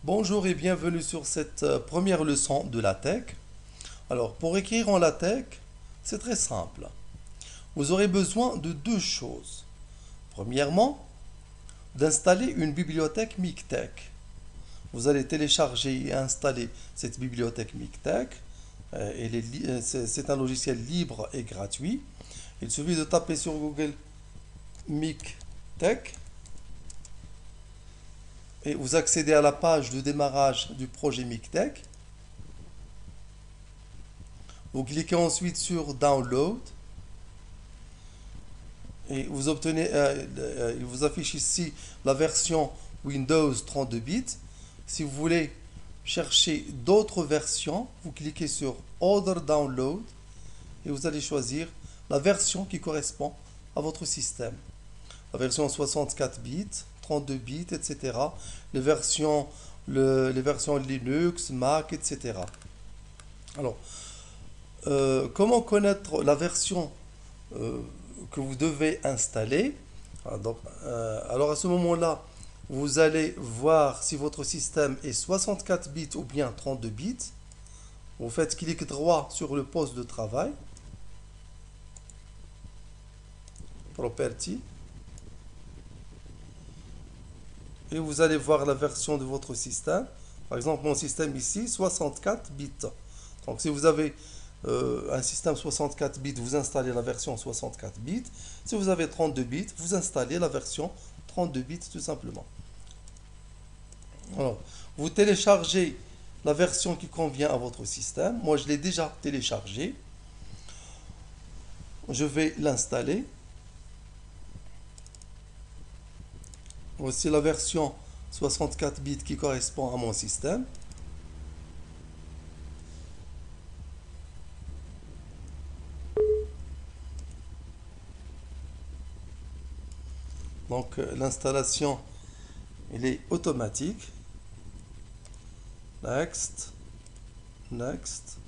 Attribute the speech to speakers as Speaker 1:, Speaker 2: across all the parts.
Speaker 1: Bonjour et bienvenue sur cette première leçon de LaTeX. Alors, pour écrire en LaTeX, c'est très simple. Vous aurez besoin de deux choses. Premièrement, d'installer une bibliothèque MikTeX. Vous allez télécharger et installer cette bibliothèque MikTeX. C'est un logiciel libre et gratuit. Il suffit de taper sur Google MikTeX et vous accédez à la page de démarrage du projet MikTeX. Vous cliquez ensuite sur Download et vous obtenez, il vous affiche ici la version Windows 32 bits. Si vous voulez chercher d'autres versions, vous cliquez sur Other Download et vous allez choisir la version qui correspond à votre système. La version 64 bits, 32 bits, etc. Les versions Linux, Mac, etc. Alors, comment connaître la version que vous devez installer? Alors à ce moment-là, vous allez voir si votre système est 64 bits ou bien 32 bits. Vous faites clic droit sur le poste de travail, Property, et vous allez voir la version de votre système. Par exemple, mon système ici, 64 bits. Donc si vous avez un système 64 bits, vous installez la version 64 bits. Si vous avez 32 bits, vous installez la version 32 bits tout simplement. Alors, vous téléchargez la version qui convient à votre système. Moi, je l'ai déjà téléchargé. Je vais l'installer. Voici la version 64 bits qui correspond à mon système. Donc l'installation, elle est automatique. Next, next.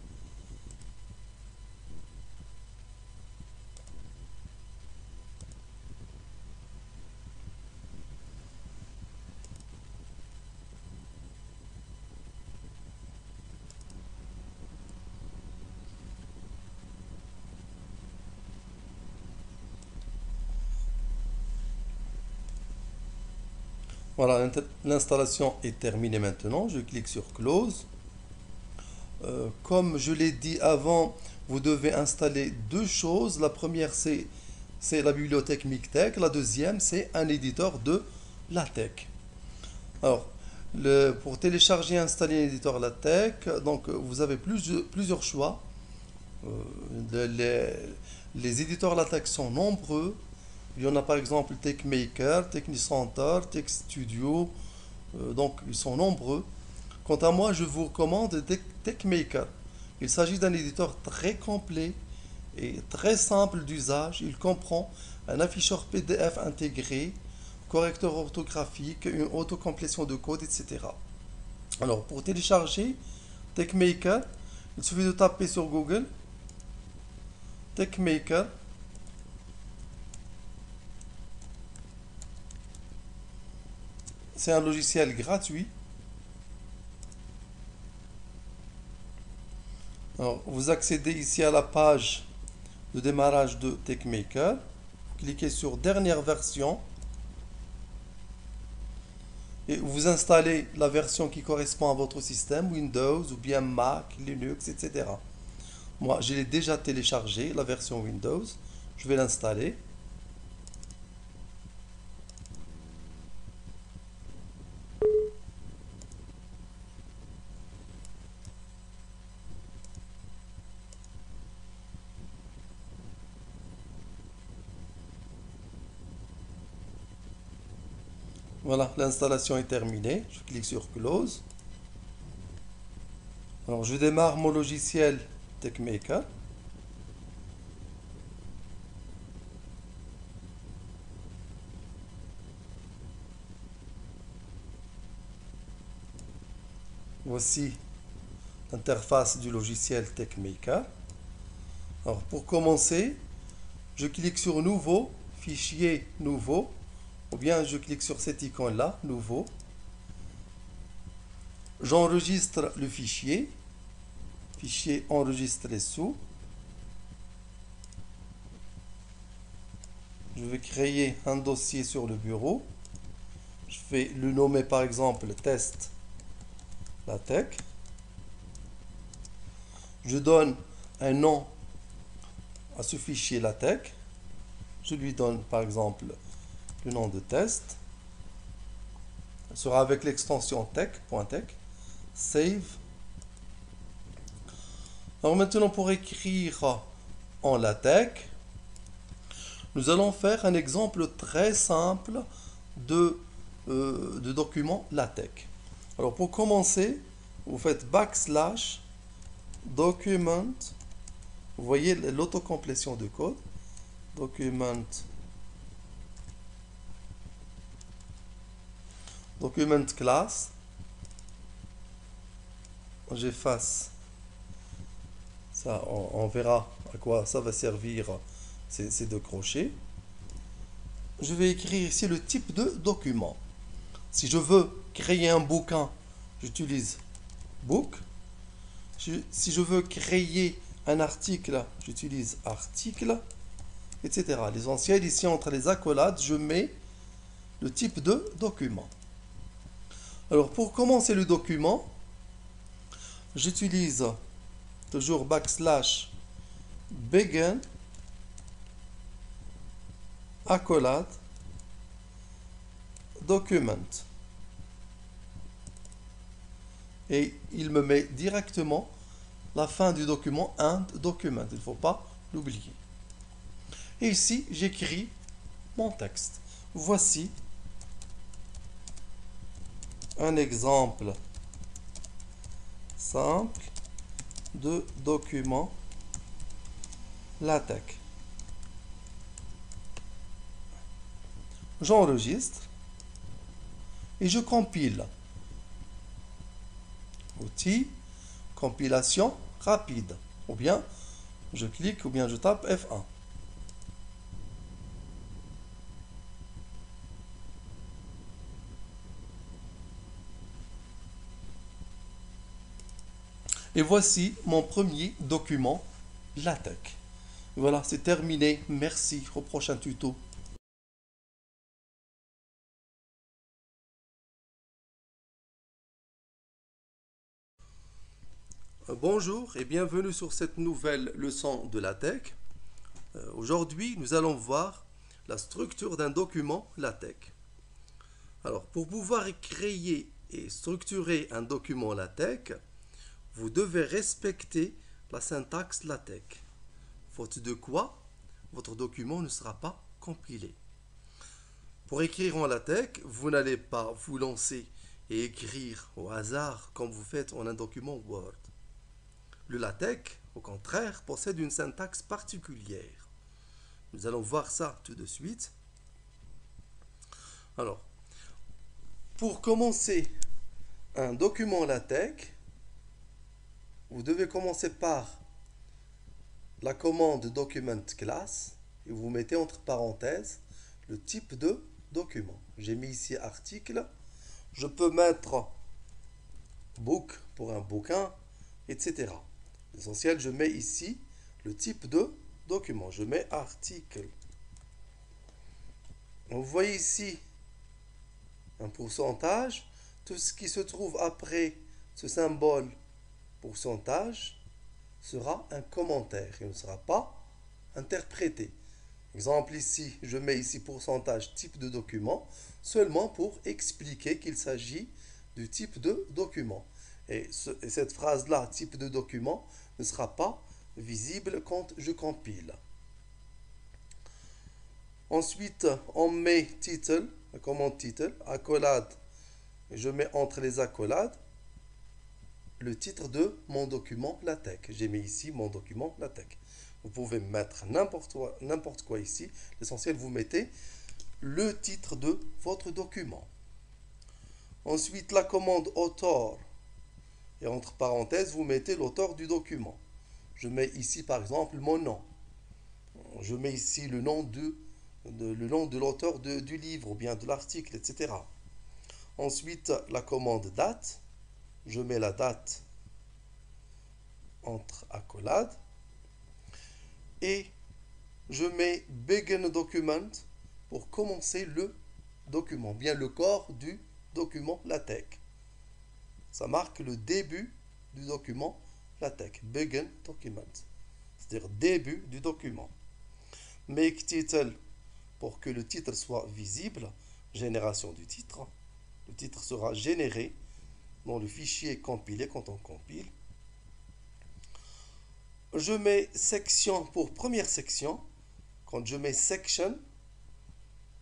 Speaker 1: Voilà, l'installation est terminée maintenant. Je clique sur Close. Comme je l'ai dit avant, vous devez installer deux choses. La première, c'est la bibliothèque MikTeX. La deuxième, c'est un éditeur de LaTeX. Alors, pour télécharger et installer un éditeur LaTeX, donc vous avez plusieurs choix. Euh, les, les éditeurs LaTeX sont nombreux. Il y en a par exemple TechMaker, TechniCenter, TechStudio. Donc, ils sont nombreux. Quant à moi, je vous recommande TechMaker. Il s'agit d'un éditeur très complet et très simple d'usage. Il comprend un afficheur PDF intégré, correcteur orthographique, une autocomplétion de code, etc. Alors, pour télécharger TechMaker, il suffit de taper sur Google TechMaker. C'est un logiciel gratuit. Alors, vous accédez ici à la page de démarrage de TechMaker. Cliquez sur dernière version et vous installez la version qui correspond à votre système, Windows ou bien Mac, Linux, etc. Moi, je l'ai déjà téléchargé, la version Windows. Je vais l'installer. Voilà, l'installation est terminée. Je clique sur Close. Alors, je démarre mon logiciel TechMaker. Voici l'interface du logiciel TechMaker. Alors, pour commencer, je clique sur Nouveau, Fichier Nouveau, ou bien je clique sur cette icône-là, Nouveau. J'enregistre le fichier. Fichier enregistré sous. Je vais créer un dossier sur le bureau. Je vais le nommer par exemple test LaTeX. Je donne un nom à ce fichier LaTeX. Je lui donne par exemple le nom de test. Ce sera avec l'extension tech.tech. Save. Alors maintenant pour écrire en LaTeX, nous allons faire un exemple très simple de document LaTeX. Alors pour commencer, vous faites backslash document. Vous voyez l'autocomplétion de code. Document class. J'efface ça, on verra à quoi ça va servir ces deux crochets. Je vais écrire ici le type de document. Si je veux créer un bouquin, j'utilise book. Si je veux créer un article, j'utilise article, etc. L'essentiel ici, entre les accolades, je mets le type de document. Alors pour commencer le document, j'utilise toujours backslash begin accolade document. Et il me met directement la fin du document and document. Il ne faut pas l'oublier. Et ici, j'écris mon texte. Voici un exemple simple de document LaTeX. J'enregistre et je compile. Outil, compilation rapide. Ou bien je clique ou bien je tape F1. Et voici mon premier document LaTeX. Voilà, c'est terminé. Merci. Au prochain tuto. Bonjour et bienvenue sur cette nouvelle leçon de LaTeX. Aujourd'hui, nous allons voir la structure d'un document LaTeX. Alors, pour pouvoir créer et structurer un document LaTeX, vous devez respecter la syntaxe LaTeX. Faute de quoi, votre document ne sera pas compilé. Pour écrire en LaTeX, vous n'allez pas vous lancer et écrire au hasard comme vous faites en un document Word. Le LaTeX, au contraire, possède une syntaxe particulière. Nous allons voir ça tout de suite. Alors, pour commencer un document LaTeX, vous devez commencer par la commande document class et vous mettez entre parenthèses le type de document. J'ai mis ici article. Je peux mettre book pour un bouquin, etc. L'essentiel, je mets ici le type de document. Je mets article. Vous voyez ici un pourcentage. Tout ce qui se trouve après ce symbole pourcentage sera un commentaire. Il ne sera pas interprété. Exemple ici, je mets ici pourcentage type de document seulement pour expliquer qu'il s'agit du type de document. Et cette phrase-là, type de document, ne sera pas visible quand je compile. Ensuite, on met title, la commande title, accolade, et je mets entre les accolades le titre de mon document LaTeX. J'ai mis ici mon document LaTeX. Vous pouvez mettre n'importe quoi ici. L'essentiel, vous mettez le titre de votre document. Ensuite, la commande author. Et entre parenthèses, vous mettez l'auteur du document. Je mets ici, par exemple, mon nom. Je mets ici le nom de l'auteur du livre ou bien de l'article, etc. Ensuite, la commande date. je mets la date entre accolades et je mets begin document pour commencer le document, bien le corps du document LaTeX. Ça marque le début du document LaTeX, begin document, c'est-à-dire début du document. Make title pour que le titre soit visible, génération du titre. Le titre sera généré dans le fichier compilé quand on compile. Je mets section pour première section. Quand je mets section,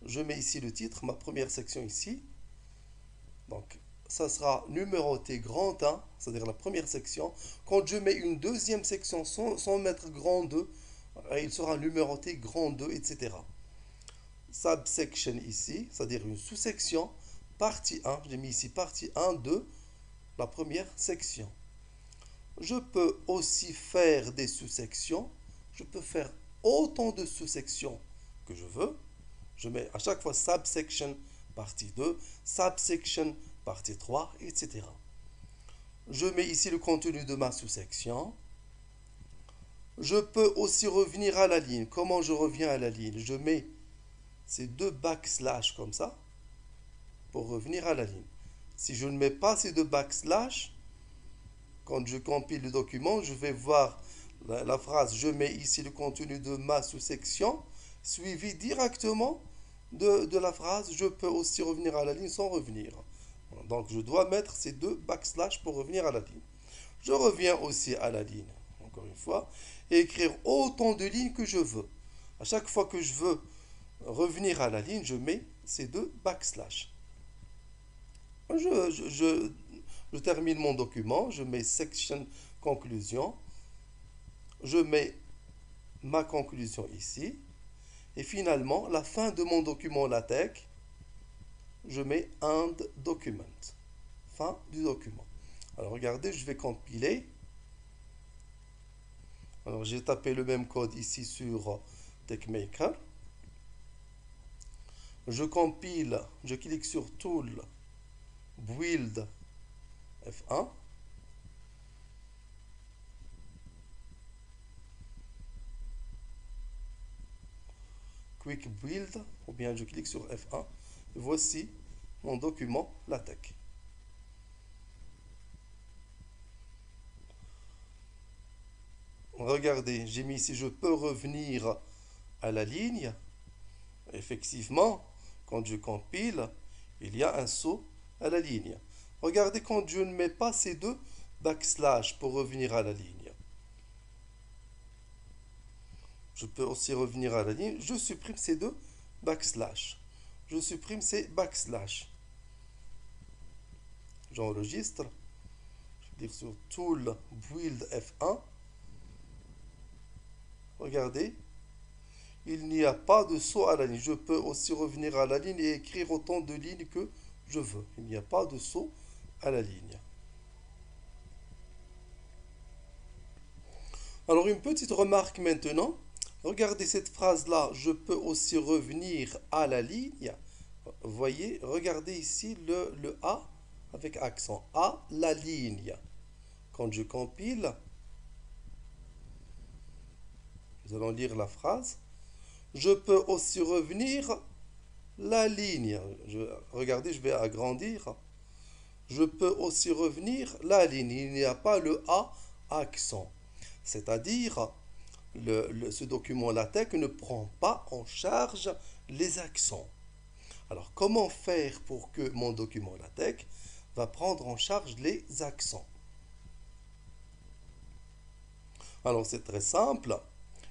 Speaker 1: je mets ici le titre, ma première section ici. Donc, ça sera numéroté grand 1, c'est-à-dire la première section. Quand je mets une deuxième section sans mettre grand 2, il sera numéroté grand 2, etc. Subsection ici, c'est-à-dire une sous-section, partie 1, j'ai mis ici partie 1 de la première section. Je peux aussi faire des sous-sections, je peux faire autant de sous-sections que je veux. Je mets à chaque fois subsection partie 2, subsection partie 3, etc. Je mets ici le contenu de ma sous-section. Je peux aussi revenir à la ligne. Comment je reviens à la ligne? Je mets ces deux backslash comme ça pour revenir à la ligne. Si je ne mets pas ces deux backslash, quand je compile le document, je vais voir la phrase, je mets ici le contenu de ma sous-section, suivi directement de la phrase, je peux aussi revenir à la ligne sans revenir. Donc je dois mettre ces deux backslash pour revenir à la ligne. Je reviens aussi à la ligne, encore une fois, et écrire autant de lignes que je veux. À chaque fois que je veux revenir à la ligne, je mets ces deux backslash. Je termine mon document, je mets section conclusion, je mets ma conclusion ici, et finalement, la fin de mon document LaTeX, je mets end document, fin du document. Alors regardez, je vais compiler. Alors j'ai tapé le même code ici sur TeXmaker. Je compile, je clique sur Tool, Build F1. Quick Build, ou bien je clique sur F1. Voici mon document LaTeX. Regardez, j'ai mis ici, je peux revenir à la ligne. Effectivement, quand je compile, il y a un saut à la ligne. Regardez quand je ne mets pas ces deux backslash pour revenir à la ligne. Je peux aussi revenir à la ligne. Je supprime ces deux backslash. Je supprime ces backslash. J'enregistre. Je clique sur Tool, Build F1. Regardez, il n'y a pas de saut à la ligne. Je peux aussi revenir à la ligne et écrire autant de lignes que je veux. Il n'y a pas de saut à la ligne. Alors une petite remarque maintenant. Regardez cette phrase-là. Je peux aussi revenir à la ligne. Voyez, regardez ici le A avec accent. À la ligne. Quand je compile, nous allons lire la phrase. Je peux aussi revenir la ligne. Regardez, je vais agrandir. Je peux aussi revenir la ligne. Il n'y a pas le A accent. C'est-à-dire, ce document LaTeX ne prend pas en charge les accents. Alors, comment faire pour que mon document LaTeX va prendre en charge les accents? Alors, c'est très simple.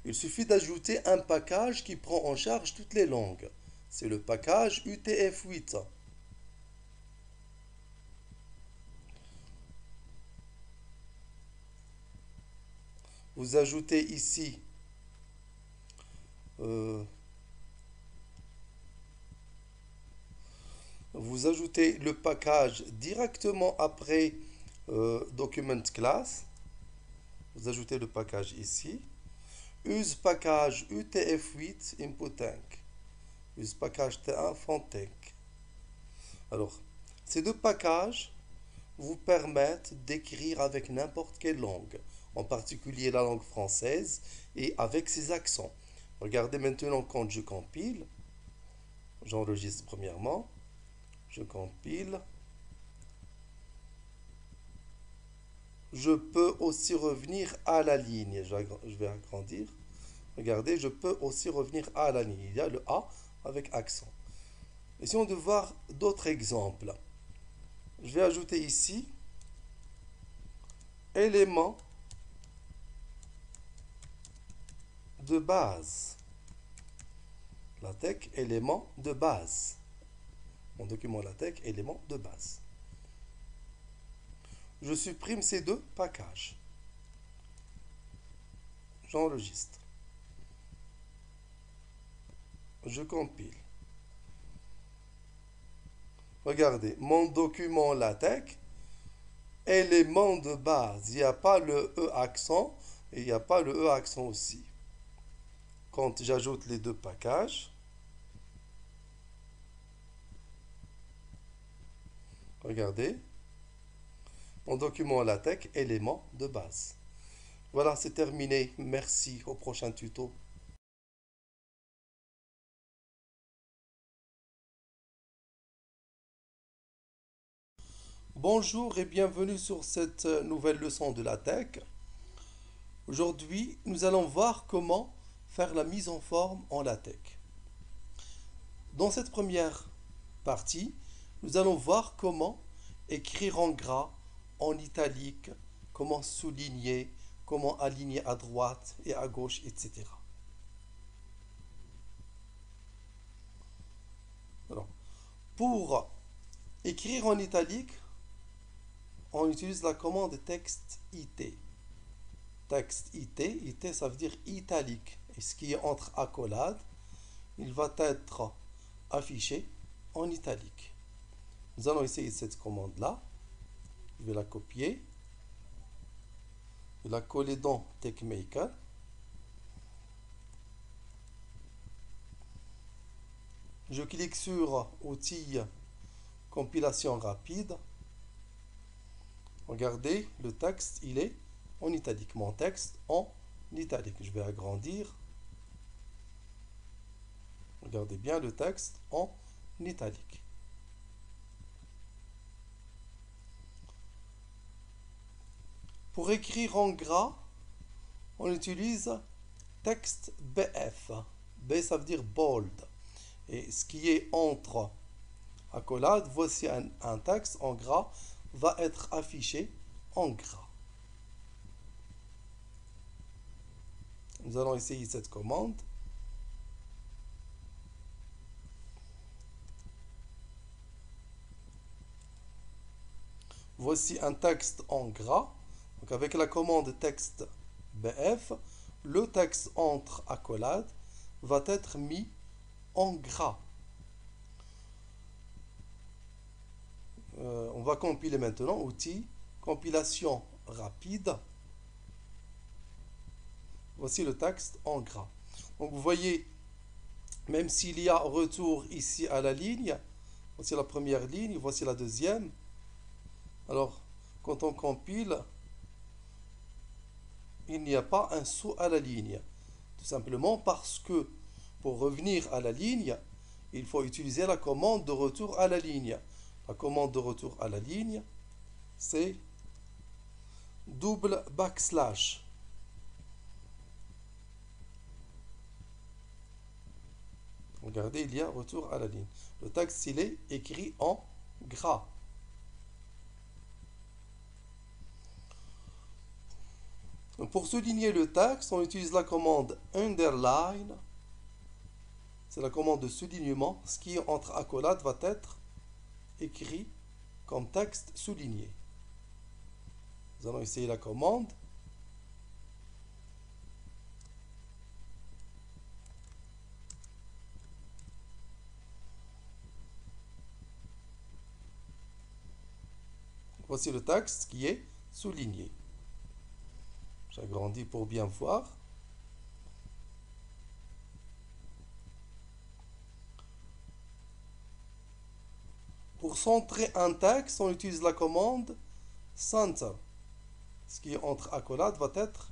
Speaker 1: Il suffit d'ajouter un package qui prend en charge toutes les langues. C'est le package UTF-8. Vous ajoutez ici vous ajoutez le package directement après document class. Vous ajoutez le package ici. Use package UTF-8 input tank. Use package T1 front tank. Alors, ces deux packages vous permettent d'écrire avec n'importe quelle langue, en particulier la langue française et avec ses accents. Regardez maintenant quand je compile, j'enregistre premièrement, je compile. Je peux aussi revenir à la ligne. Je vais agrandir. Regardez, je peux aussi revenir à la ligne. Il y a le A avec accent. Essayons de voir d'autres exemples. Je vais ajouter ici éléments de base. LaTeX, éléments de base. Mon document LaTeX, éléments de base. Je supprime ces deux packages. J'enregistre. Je compile. Regardez, mon document LaTeX, élément de base. Il n'y a pas le E accent et il n'y a pas le E accent aussi. Quand j'ajoute les deux packages, regardez, mon document LaTeX, élément de base. Voilà, c'est terminé. Merci. Au prochain tuto. Bonjour et bienvenue sur cette nouvelle leçon de LaTeX. Aujourd'hui, nous allons voir comment faire la mise en forme en LaTeX. Dans cette première partie, nous allons voir comment écrire en gras, en italique, comment souligner, comment aligner à droite et à gauche, etc. Alors, pour écrire en italique, on utilise la commande texte IT. Texte IT, IT ça veut dire italique. Et ce qui est entre accolades, il va être affiché en italique. Nous allons essayer cette commande-là. Je vais la copier. Je vais la coller dans TeXmaker. Je clique sur outils compilation rapide. Regardez, le texte, il est en italique. Mon texte en italique. Je vais agrandir. Regardez bien le texte en italique. Pour écrire en gras, on utilise texte BF. B, ça veut dire bold. Et ce qui est entre accolades, voici un texte en gras, va être affiché en gras. Nous allons essayer cette commande. Voici un texte en gras. Donc avec la commande texte BF, le texte entre accolades va être mis en gras. On va compiler maintenant, outil, compilation rapide. Voici le texte en gras. Donc vous voyez, même s'il y a retour ici à la ligne, voici la première ligne, voici la deuxième. Alors, quand on compile, il n'y a pas un saut à la ligne. Tout simplement parce que pour revenir à la ligne, il faut utiliser la commande de retour à la ligne. La commande de retour à la ligne, c'est double backslash. Regardez, il y a retour à la ligne. Le texte, il est écrit en gras. Pour souligner le texte, on utilise la commande underline. C'est la commande de soulignement. Ce qui est entre accolades va être écrit comme texte souligné. Nous allons essayer la commande. Voici le texte qui est souligné. J'agrandis pour bien voir. Pour centrer un texte, on utilise la commande center. Ce qui est entre accolades va être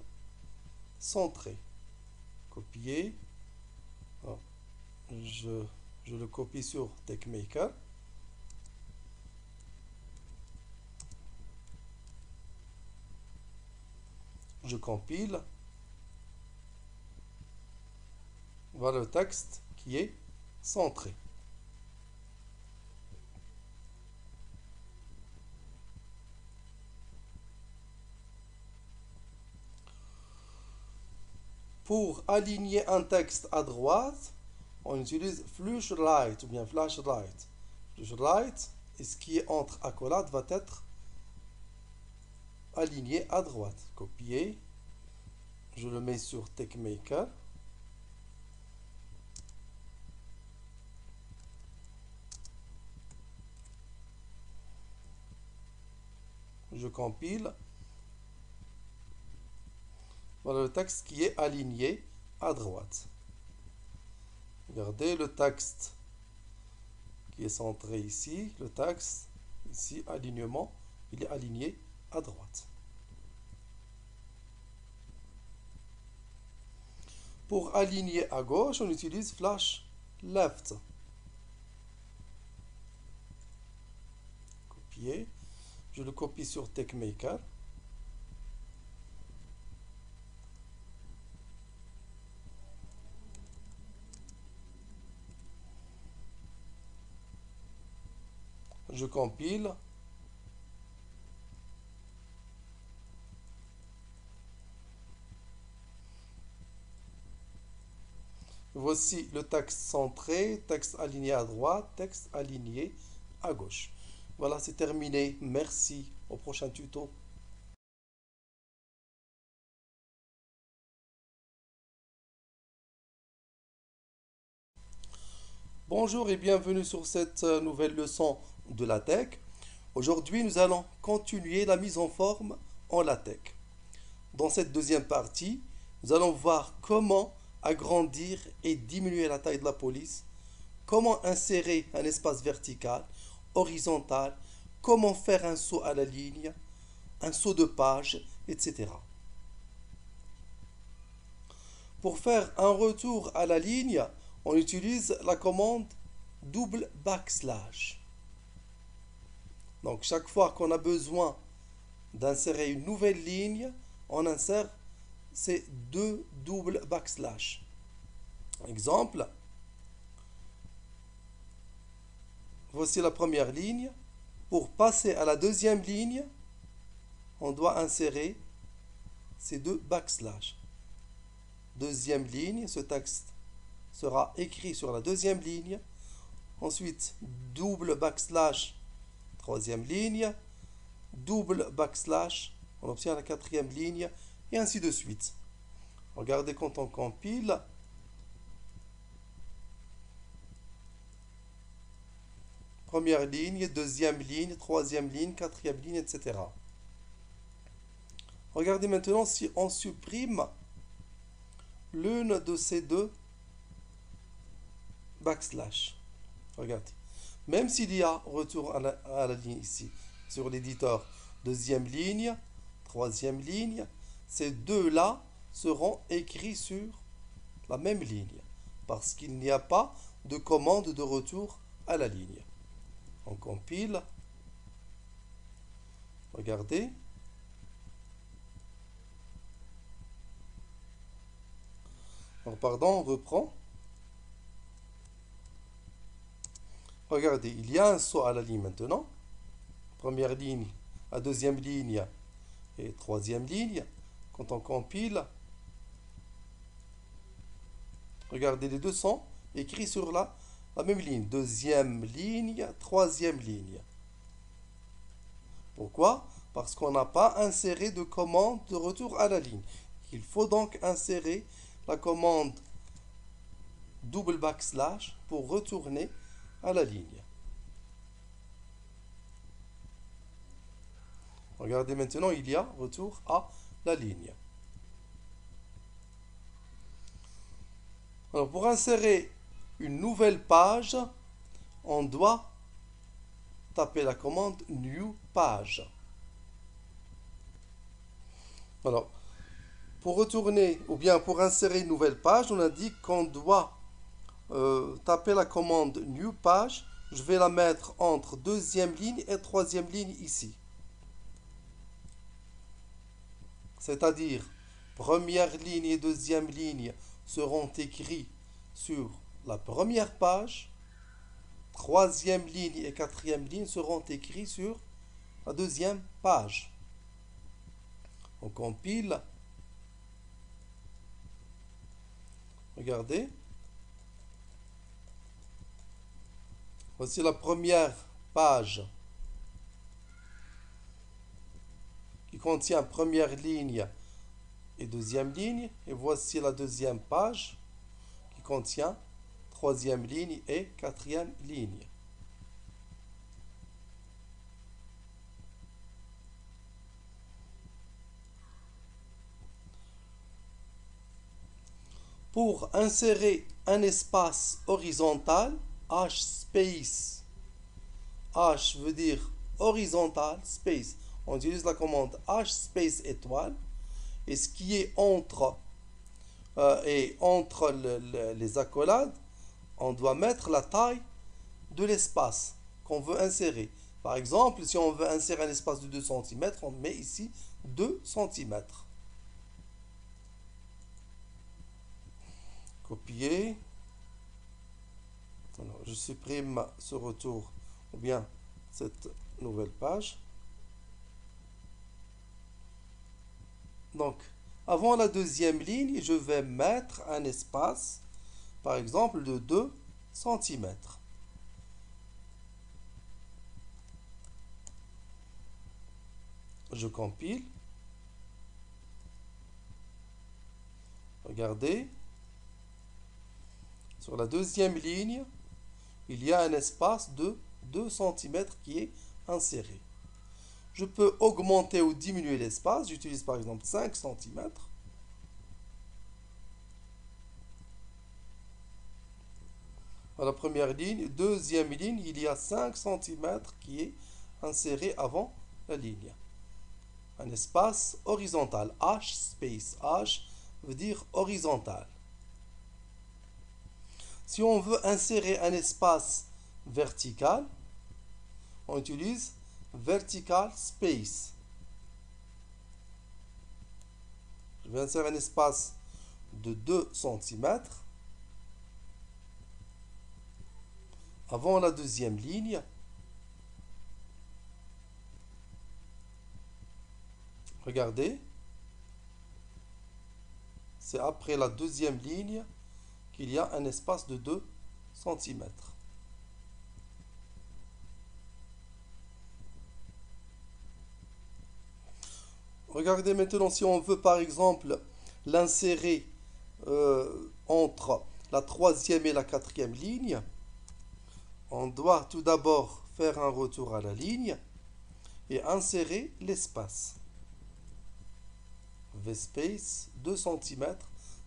Speaker 1: centré. Copier. Alors, je le copie sur TeXmaker. Je compile. Voilà le texte qui est centré. Pour aligner un texte à droite, on utilise Flashlight ou bien Flashlight. Flashlight, et ce qui est entre accolades va être aligné à droite. Copier. Je le mets sur TeXmaker. Je compile. Voilà le texte qui est aligné à droite. Regardez le texte qui est centré ici. Le texte, ici, alignement, il est aligné à droite. Pour aligner à gauche, on utilise Flash Left. Copier. Je le copie sur TeXmaker. Je compile. Voici le texte centré, texte aligné à droite, texte aligné à gauche. Voilà, c'est terminé. Merci. Au prochain tuto. Bonjour et bienvenue sur cette nouvelle leçon de LaTeX. Aujourd'hui, nous allons continuer la mise en forme en LaTeX. Dans cette deuxième partie, nous allons voir comment agrandir et diminuer la taille de la police, comment insérer un espace vertical, horizontal, comment faire un saut à la ligne, un saut de page, etc. Pour faire un retour à la ligne, on utilise la commande double backslash. Donc chaque fois qu'on a besoin d'insérer une nouvelle ligne, on insère ces deux doubles backslash. Exemple, voici la première ligne. Pour passer à la deuxième ligne, on doit insérer ces deux backslash. Deuxième ligne, ce texte sera écrit sur la deuxième ligne. Ensuite, double backslash, troisième ligne. Double backslash, on obtient la quatrième ligne, et ainsi de suite. Regardez quand on compile. Première ligne, deuxième ligne, troisième ligne, quatrième ligne, etc. Regardez maintenant si on supprime l'une de ces deux backslash. Regardez. Même s'il y a retour à la ligne ici, sur l'éditeur, deuxième ligne, troisième ligne, ces deux-là seront écrits sur la même ligne, parce qu'il n'y a pas de commande de retour à la ligne. On compile. Regardez. Alors, pardon, on reprend. Regardez, il y a un saut à la ligne maintenant. Première ligne, la deuxième ligne et troisième ligne. Quand on compile, regardez, les deux sont écrits sur la même ligne. Deuxième ligne, troisième ligne. Pourquoi? Parce qu'on n'a pas inséré de commande de retour à la ligne. Il faut donc insérer la commande double backslash pour retourner à la ligne. Regardez maintenant, il y a retour à la ligne. Alors, pour insérer une nouvelle page, on doit taper la commande new page. Alors, pour retourner ou bien pour insérer une nouvelle page, on a dit qu'on doit taper la commande new page. Je vais la mettre entre deuxième ligne et troisième ligne ici. C'est-à-dire, première ligne et deuxième ligne seront écrits sur la première page. Troisième ligne et quatrième ligne seront écrits sur la deuxième page. On compile. Regardez. Voici la première page qui contient première ligne et deuxième ligne. Et voici la deuxième page qui contient troisième ligne et quatrième ligne. Pour insérer un espace horizontal, H-space. H veut dire horizontal, space. On utilise la commande H-space étoile. Et ce qui est entre, les accolades, on doit mettre la taille de l'espace qu'on veut insérer. Par exemple, si on veut insérer un espace de 2 cm, on met ici 2 cm. Copier. Alors, je supprime ce retour ou bien cette nouvelle page. Donc, avant la deuxième ligne, je vais mettre un espace, par exemple, de 2 cm. Je compile. Regardez. Sur la deuxième ligne, il y a un espace de 2 cm qui est inséré. Je peux augmenter ou diminuer l'espace. J'utilise par exemple 5 cm. À la première ligne, deuxième ligne, il y a 5 cm qui est inséré avant la ligne. Un espace horizontal. H space. H veut dire horizontal. Si on veut insérer un espace vertical, on utilise vertical space. Je vais insérer un espace de 2 cm avant la deuxième ligne. Regardez, c'est après la deuxième ligne qu'il y a un espace de 2 cm. Regardez maintenant si on veut par exemple l'insérer entre la troisième et la quatrième ligne. On doit tout d'abord faire un retour à la ligne et insérer l'espace. VSpace 2 cm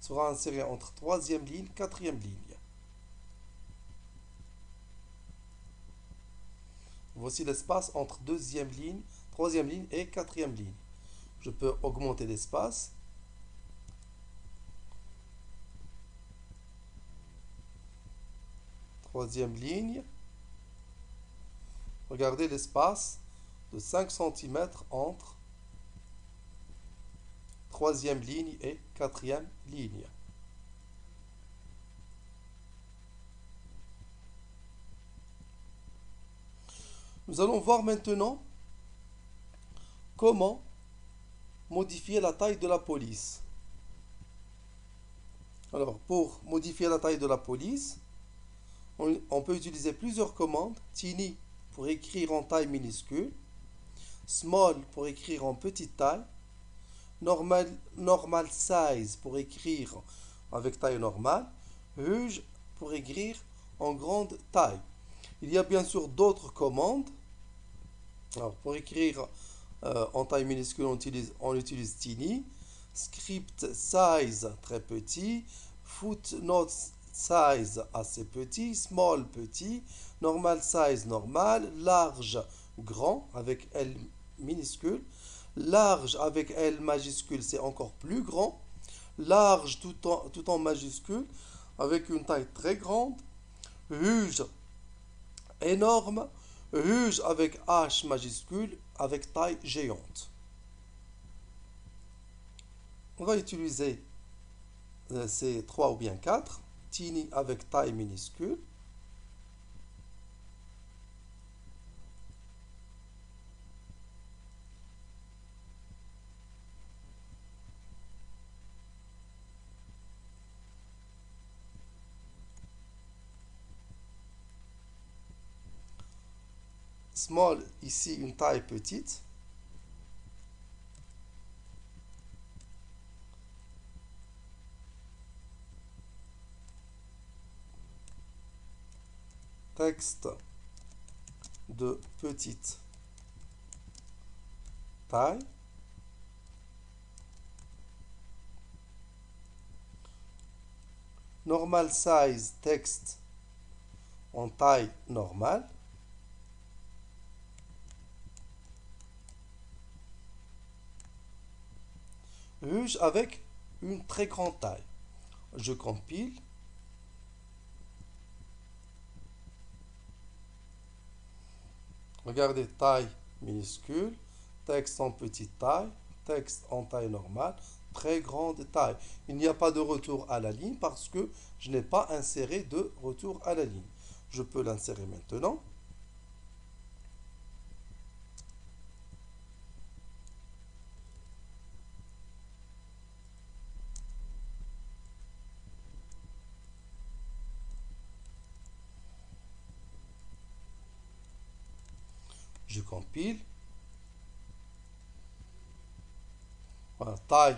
Speaker 1: sera inséré entre troisième ligne et quatrième ligne. Voici l'espace entre deuxième ligne, troisième ligne et quatrième ligne. Je peux augmenter l'espace. Troisième ligne. Regardez l'espace de 5 cm entre troisième ligne et quatrième ligne. Nous allons voir maintenant comment modifier la taille de la police. Alors, pour modifier la taille de la police, on peut utiliser plusieurs commandes. Tiny pour écrire en taille minuscule, small pour écrire en petite taille, normal size pour écrire avec taille normale, huge pour écrire en grande taille. Il y a bien sûr d'autres commandes. Alors, pour écrire en taille minuscule, on utilise tiny, script size très petit, footnote size assez petit, small petit, normal size normal, large grand avec L minuscule. Large avec L majuscule, c'est encore plus grand. Large tout en majuscule, avec une taille très grande. Huge, énorme. Huge avec H majuscule, avec taille géante. On va utiliser ces 3 ou bien 4. Tiny avec taille minuscule. Small, ici une taille petite. Texte de petite taille. Normal size, texte en taille normale. Huge avec une très grande taille. Je compile. Regardez, taille minuscule, texte en petite taille, texte en taille normale, très grande taille. Il n'y a pas de retour à la ligne parce que je n'ai pas inséré de retour à la ligne. Je peux l'insérer maintenant. Je compile. Voilà, taille,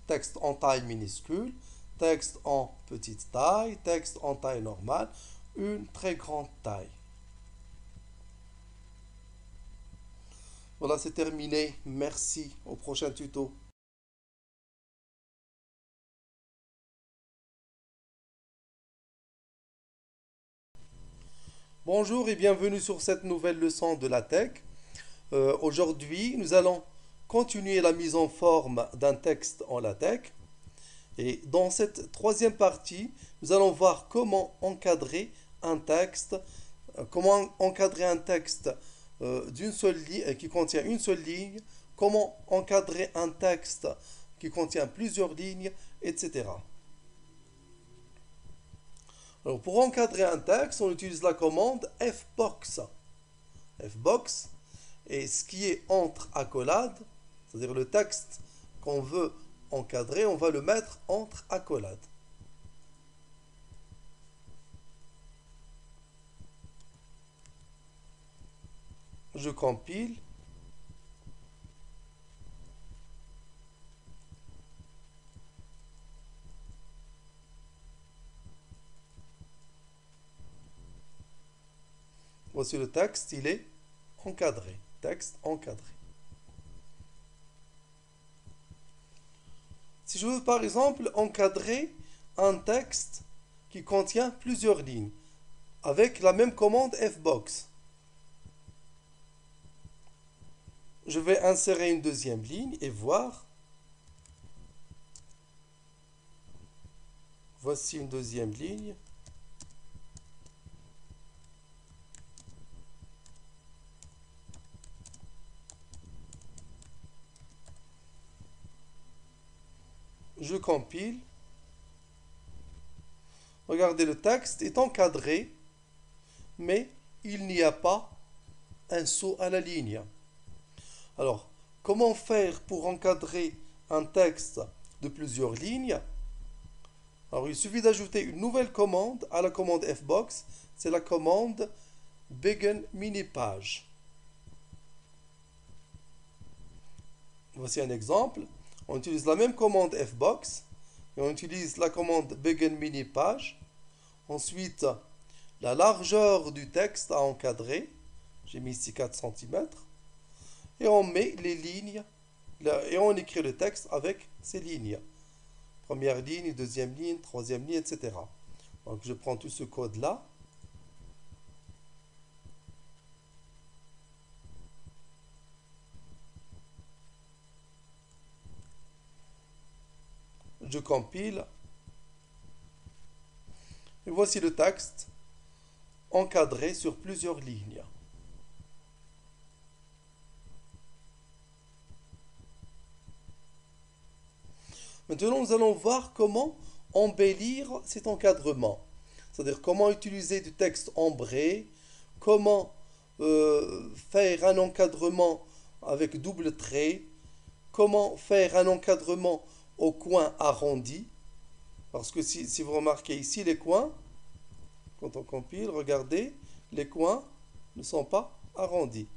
Speaker 1: texte en taille minuscule, texte en petite taille, texte en taille normale, une très grande taille. Voilà, c'est terminé. Merci. Au prochain tuto. Bonjour et bienvenue sur cette nouvelle leçon de la tech. Aujourd'hui, nous allons continuer la mise en forme d'un texte en LaTeX. Et dans cette troisième partie, nous allons voir comment encadrer un texte, d'une seule ligne, qui contient une seule ligne, comment encadrer un texte qui contient plusieurs lignes, etc. Alors, pour encadrer un texte, on utilise la commande fbox. Fbox, et ce qui est entre accolades, c'est-à-dire le texte qu'on veut encadrer, on va le mettre entre accolades. Je compile. Voici le texte, il est encadré. Texte encadré. Si je veux par exemple encadrer un texte qui contient plusieurs lignes avec la même commande fbox, je vais insérer une deuxième ligne et voir. Voici une deuxième ligne. Je compile. Regardez, le texte est encadré, mais il n'y a pas un saut à la ligne. Alors, comment faire pour encadrer un texte de plusieurs lignes? Alors, il suffit d'ajouter une nouvelle commande à la commande fbox. C'est la commande begin mini page. Voici un exemple. On utilise la même commande fbox et on utilise la commande begin mini page. Ensuite, la largeur du texte à encadrer. J'ai mis ici 4 cm. Et on met les lignes et on écrit le texte avec ces lignes. Première ligne, deuxième ligne, troisième ligne, etc. Donc je prends tout ce code-là. Je compile. Et voici le texte encadré sur plusieurs lignes. Maintenant, nous allons voir comment embellir cet encadrement. C'est-à-dire comment utiliser du texte ombré, comment faire un encadrement avec double trait, comment faire un encadrement au coin arrondi. Parce que si vous remarquez ici les coins, quand on compile, regardez, les coins ne sont pas arrondis.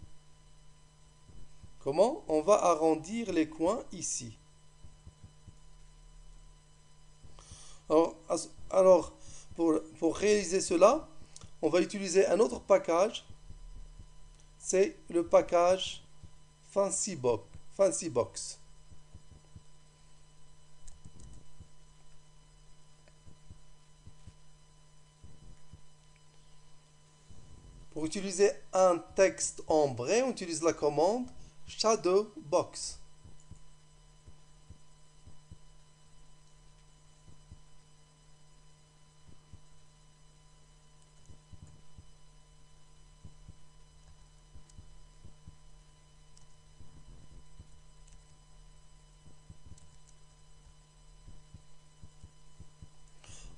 Speaker 1: Comment on va arrondir les coins ici? Alors, pour réaliser cela, on va utiliser un autre package. C'est le package FancyBox. Pour utiliser un texte ombré, on utilise la commande ShadowBox.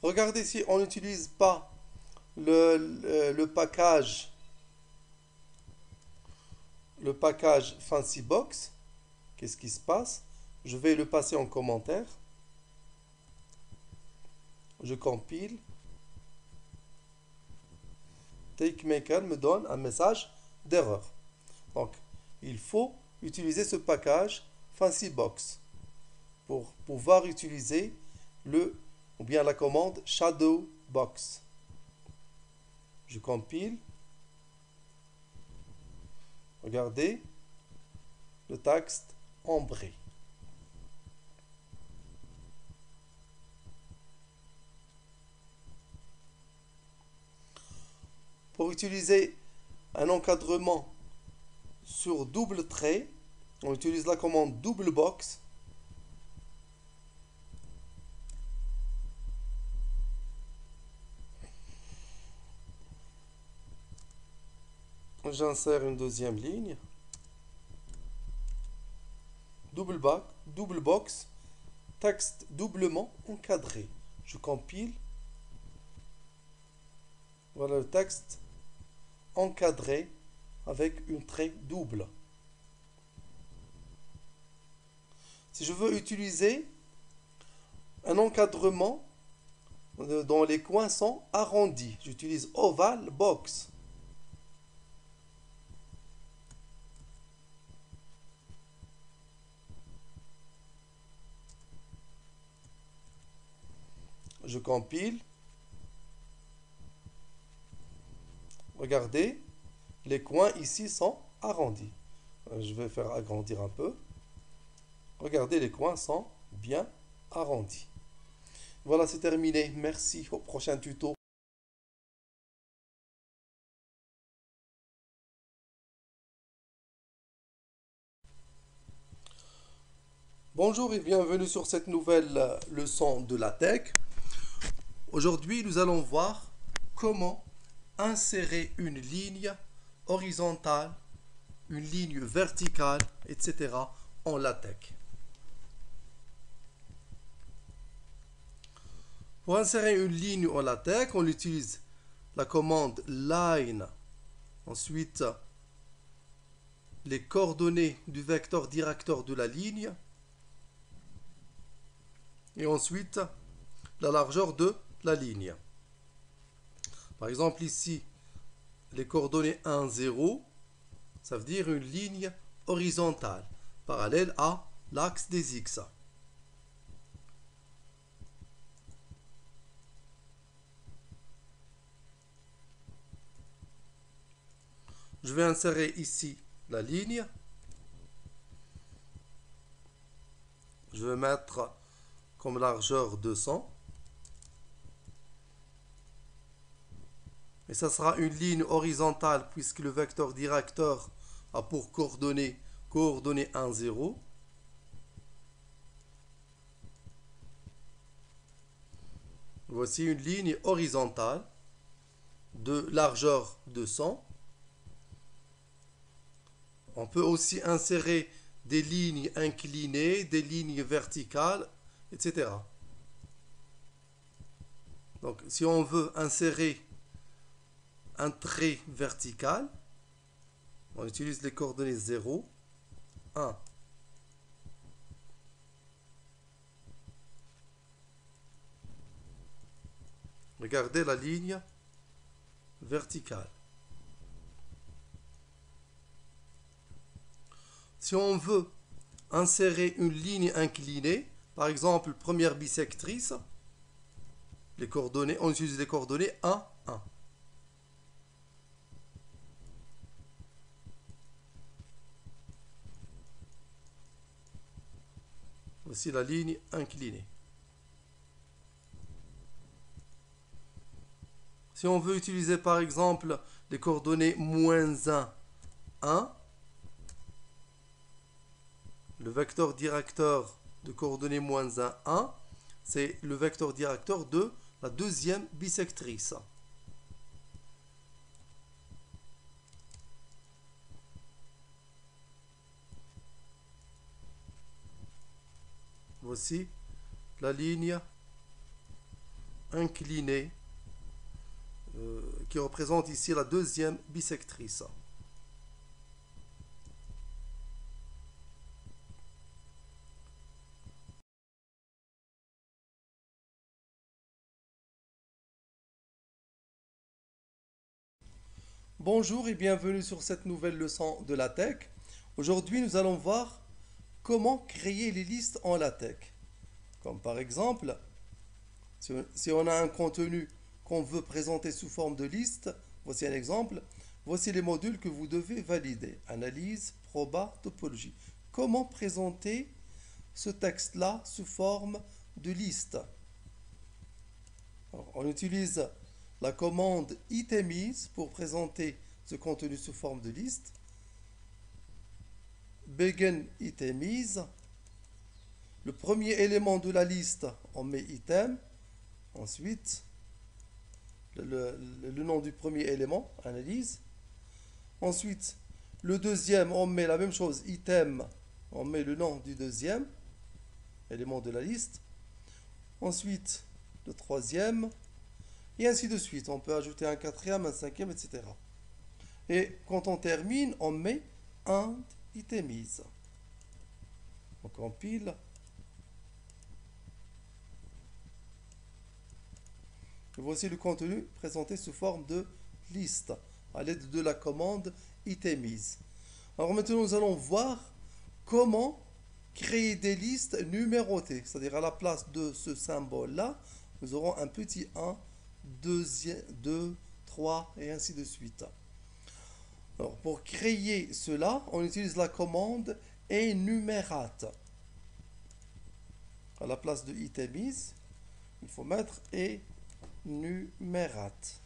Speaker 1: Regardez si on n'utilise pas le package FancyBox, qu'est-ce qui se passe? Je vais le passer en commentaire. Je compile. TakeMaker me donne un message d'erreur. Donc, il faut utiliser ce package FancyBox pour pouvoir utiliser ou bien la commande ShadowBox. Je compile. Regardez le texte ombré. Pour utiliser un encadrement sur double trait, on utilise la commande double box. J'insère une deuxième ligne. Double box, texte doublement encadré. Je compile. Voilà le texte encadré avec une trait double. Si je veux utiliser un encadrement dont les coins sont arrondis, j'utilise oval box. Je compile. Regardez, les coins ici sont arrondis. Je vais faire agrandir un peu. Regardez, les coins sont bien arrondis. Voilà, c'est terminé. Merci. Au prochain tuto. Bonjour et bienvenue sur cette nouvelle leçon de LaTeX. Aujourd'hui, nous allons voir comment insérer une ligne horizontale, une ligne verticale, etc. en LaTeX. Pour insérer une ligne en LaTeX, on utilise la commande line, ensuite les coordonnées du vecteur directeur de la ligne, et ensuite la largeur de la ligne. Par exemple ici, les coordonnées 1, 0, ça veut dire une ligne horizontale, parallèle à l'axe des X. Je vais insérer ici la ligne. Je vais mettre comme largeur 200. Et ça sera une ligne horizontale puisque le vecteur directeur a pour coordonnée 1, 0. Voici une ligne horizontale de largeur 200. On peut aussi insérer des lignes inclinées, des lignes verticales, etc. Donc, si on veut insérer un trait vertical, on utilise les coordonnées 0, 1. Regardez la ligne verticale. Si on veut insérer une ligne inclinée, par exemple première bisectrice, les coordonnées, on utilise les coordonnées 1, 1. Voici la ligne inclinée. Si on veut utiliser par exemple les coordonnées moins 1, 1, le vecteur directeur de coordonnées moins 1, 1, c'est le vecteur directeur de la deuxième bisectrice. Voici la ligne inclinée qui représente ici la deuxième bisectrice. Bonjour et bienvenue sur cette nouvelle leçon de LaTeX. Aujourd'hui, nous allons voir comment créer les listes en LaTeX. Comme par exemple, si on a un contenu qu'on veut présenter sous forme de liste, voici un exemple. Voici les modules que vous devez valider. Analyse, proba, topologie. Comment présenter ce texte-là sous forme de liste? Alors, on utilise la commande itemize pour présenter ce contenu sous forme de liste. Begin itemize. Le premier élément de la liste, on met item. Ensuite, le nom du premier élément, analyse. Ensuite, le deuxième, on met la même chose, item. On met le nom du deuxième élément de la liste. Ensuite, le troisième. Et ainsi de suite. On peut ajouter un quatrième, un cinquième, etc. Et quand on termine, on met end itemize. On compile. Et voici le contenu présenté sous forme de liste à l'aide de la commande itemize. Alors maintenant, nous allons voir comment créer des listes numérotées. C'est-à-dire à la place de ce symbole-là, nous aurons un petit 1, 2, 3 et ainsi de suite. Alors pour créer cela, on utilise la commande enumerate. À la place de itemize, il faut mettre enumerate.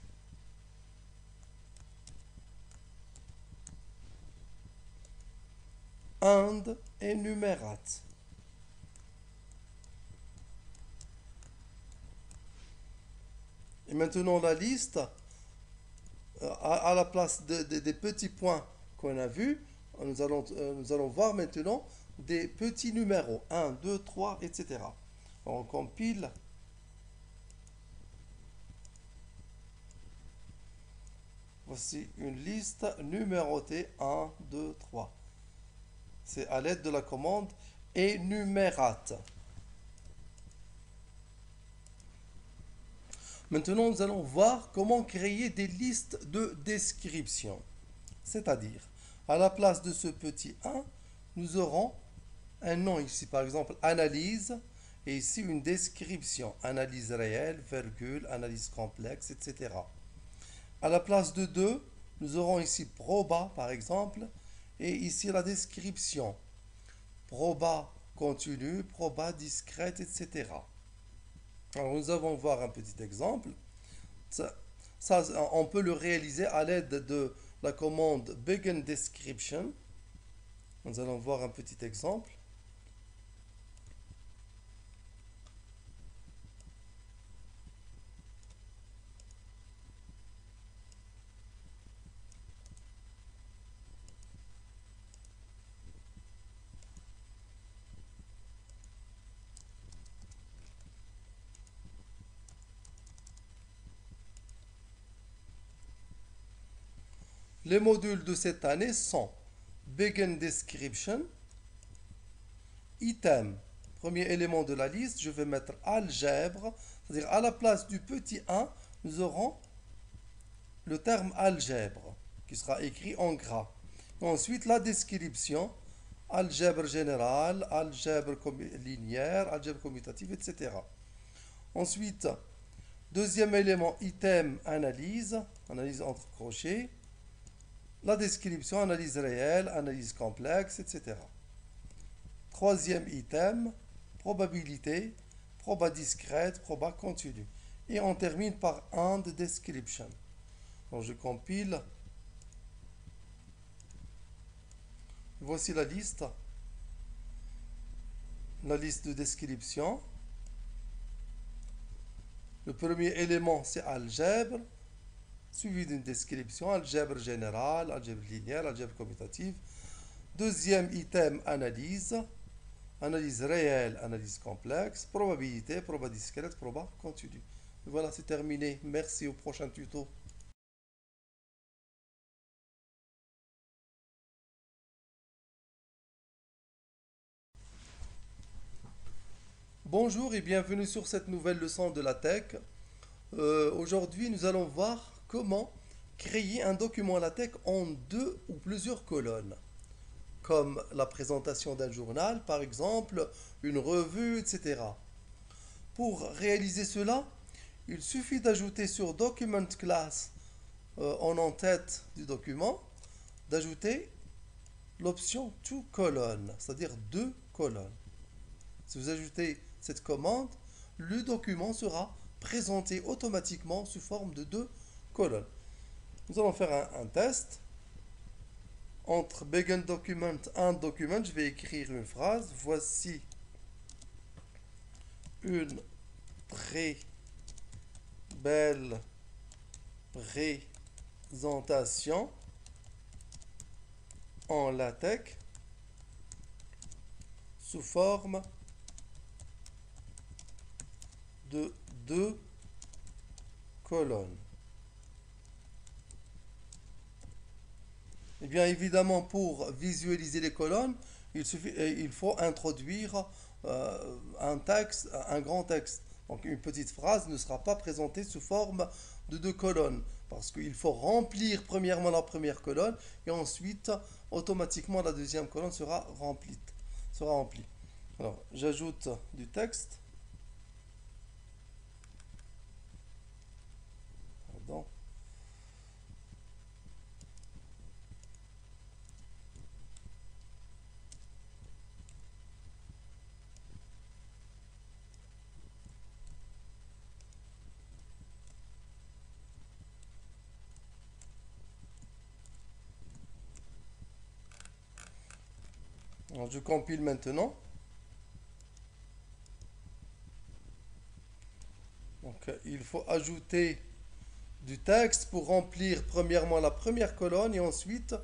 Speaker 1: And enumerate. Et maintenant la liste, à la place des petits points qu'on a vus, nous allons voir maintenant des petits numéros. 1, 2, 3, etc. On compile. Voici une liste numérotée 1, 2, 3. C'est à l'aide de la commande enumerate. Maintenant, nous allons voir comment créer des listes de description. C'est-à-dire, à la place de ce petit 1, nous aurons un nom ici, par exemple, analyse, et ici une description, analyse réelle, virgule, analyse complexe, etc. À la place de 2, nous aurons ici proba, par exemple, et ici la description, proba continue, proba discrète, etc. Alors nous allons voir un petit exemple. Ça, on peut le réaliser à l'aide de la commande begin description. Nous allons voir un petit exemple. Les modules de cette année sont Begin Description, Item, premier élément de la liste, je vais mettre algèbre, c'est-à-dire à la place du petit 1, nous aurons le terme algèbre qui sera écrit en gras. Et ensuite, la description, algèbre générale, algèbre linéaire, algèbre commutative, etc. Ensuite, deuxième élément, item, analyse, analyse entre crochets. La description, analyse réelle, analyse complexe, etc. Troisième item, probabilité, proba discrète, proba continue. Et on termine par and description. Donc je compile. Voici la liste. La liste de description. Le premier élément, c'est algèbre, suivi d'une description, algèbre générale, algèbre linéaire, algèbre commutative. Deuxième item, analyse. Analyse réelle, analyse complexe, probabilité, proba discrète, proba continue. Et voilà, c'est terminé. Merci, au prochain tuto. Bonjour et bienvenue sur cette nouvelle leçon de la tech. Aujourd'hui, nous allons voir comment créer un document LaTeX en deux ou plusieurs colonnes, comme la présentation d'un journal, par exemple, une revue, etc. Pour réaliser cela, il suffit d'ajouter sur Document Class, en en-tête du document, d'ajouter l'option two colonnes, c'est-à-dire deux colonnes. Si vous ajoutez cette commande, le document sera présenté automatiquement sous forme de deux colonnes. Nous allons faire un test. Entre begin document and document, je vais écrire une phrase. Voici une très belle présentation en LaTeX sous forme de deux colonnes. Et bien évidemment, pour visualiser les colonnes, il faut introduire un texte, un grand texte. Donc une petite phrase ne sera pas présentée sous forme de deux colonnes, parce qu'il faut remplir premièrement la première colonne, et ensuite, automatiquement, la deuxième colonne sera remplie. Alors, j'ajoute du texte. Pardon. Alors, je compile maintenant. Donc, il faut ajouter du texte pour remplir premièrement la première colonne et ensuite,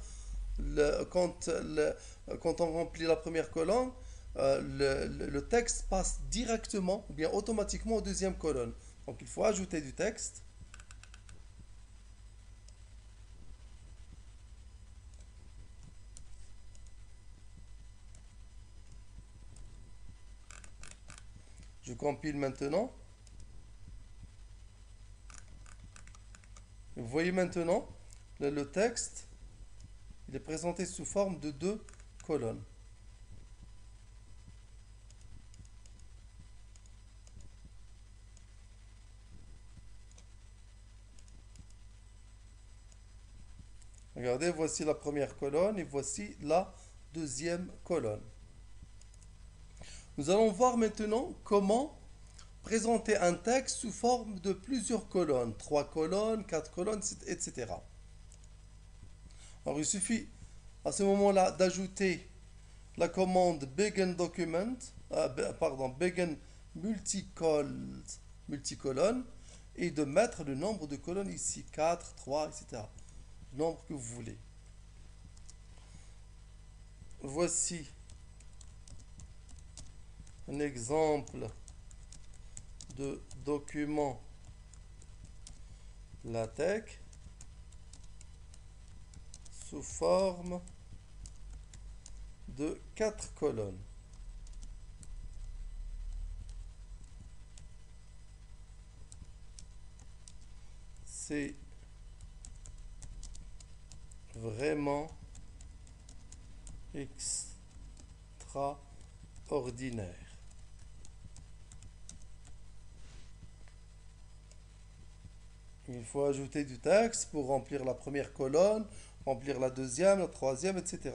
Speaker 1: quand on remplit la première colonne, le texte passe directement ou bien automatiquement aux deuxième colonne. Donc il faut ajouter du texte. Je compile maintenant. Vous voyez maintenant, le texte, il est présenté sous forme de deux colonnes. Regardez, voici la première colonne et voici la deuxième colonne. Nous allons voir maintenant comment présenter un texte sous forme de plusieurs colonnes, 3 colonnes, 4 colonnes, etc. Alors il suffit à ce moment-là d'ajouter la commande begin document, begin multicolonne et de mettre le nombre de colonnes ici, 4, 3, etc. Le nombre que vous voulez. Voici un exemple de document LaTeX. sous forme de 4 colonnes. C'est vraiment extraordinaire. Il faut ajouter du texte pour remplir la première colonne, remplir la deuxième, la troisième, etc.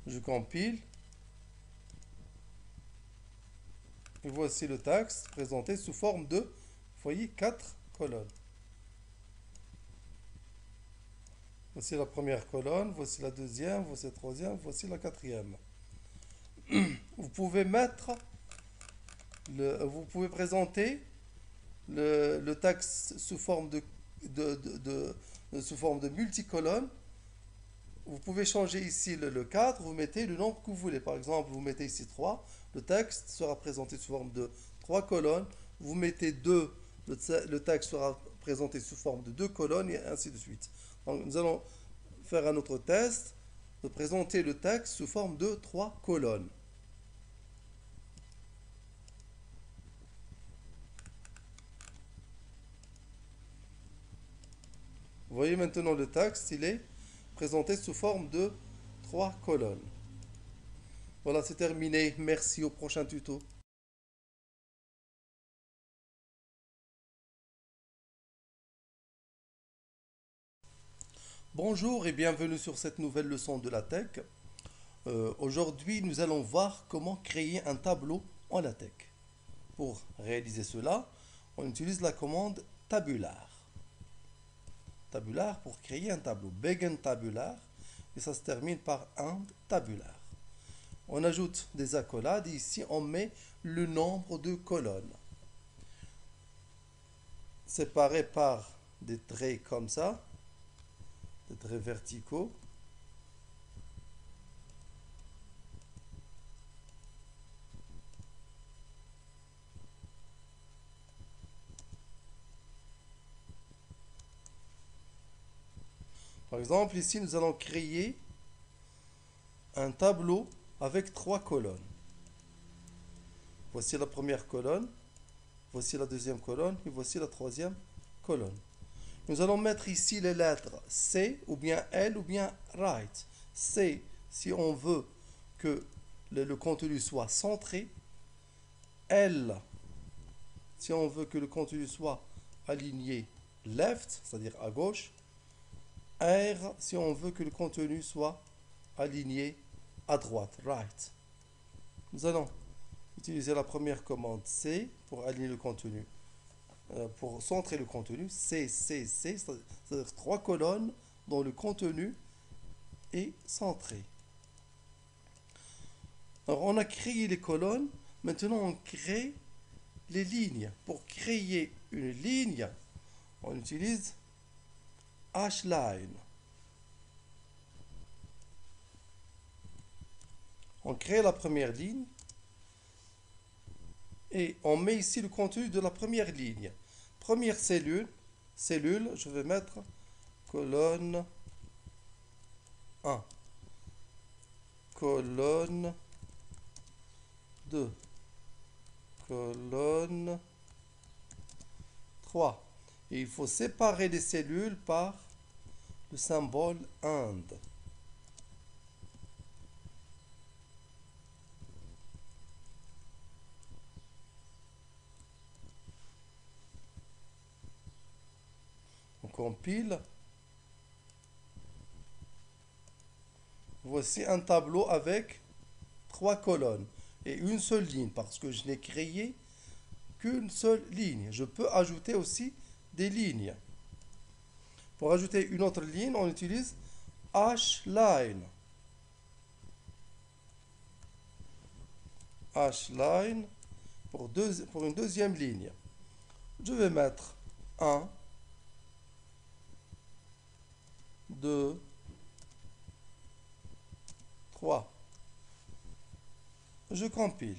Speaker 1: Je compile. Et voici le texte présenté sous forme de, vous voyez, 4 colonnes. Voici la première colonne, voici la deuxième, voici la troisième, voici la quatrième. Vous pouvez vous pouvez présenter le texte sous forme sous forme de multicolonne. Vous pouvez changer ici le cadre, vous mettez le nombre que vous voulez. Par exemple, vous mettez ici 3, le texte sera présenté sous forme de 3 colonnes. Vous mettez 2, le texte sera présenté sous forme de 2 colonnes et ainsi de suite. Donc, nous allons faire un autre test de présenter le texte sous forme de 3 colonnes. Vous voyez maintenant le texte, il est présenté sous forme de 3 colonnes. Voilà, c'est terminé. Merci, au prochain tuto. Bonjour et bienvenue sur cette nouvelle leçon de LaTeX. Aujourd'hui, nous allons voir comment créer un tableau en LaTeX. Pour réaliser cela, on utilise la commande tabular. Tabular pour créer un tableau. Begin tabular et ça se termine par end tabular. On ajoute des accolades et ici on met le nombre de colonnes. Séparées par des traits comme ça, des traits verticaux. Par exemple, ici, nous allons créer un tableau avec 3 colonnes. Voici la première colonne, voici la deuxième colonne et voici la troisième colonne. Nous allons mettre ici les lettres C ou bien L ou bien right. C si on veut que le contenu soit centré. L si on veut que le contenu soit aligné left, c'est-à-dire à gauche. R si on veut que le contenu soit aligné à droite, right. Nous allons utiliser la première commande C pour aligner le contenu, pour centrer le contenu. C, c'est-à-dire 3 colonnes dont le contenu est centré. Alors on a créé les colonnes, maintenant on crée les lignes. Pour créer une ligne, on utilise Hline. On crée la première ligne et on met ici le contenu de la première ligne. Première cellule, je vais mettre colonne 1, colonne 2, colonne 3. Et il faut séparer les cellules par le symbole AND. On compile. Voici un tableau avec 3 colonnes et une seule ligne parce que je n'ai créé qu'une seule ligne. Je peux ajouter aussi des lignes. Pour ajouter une autre ligne, on utilise Hline. Hline pour une deuxième ligne. Je vais mettre 1, 2, 3. Je compile.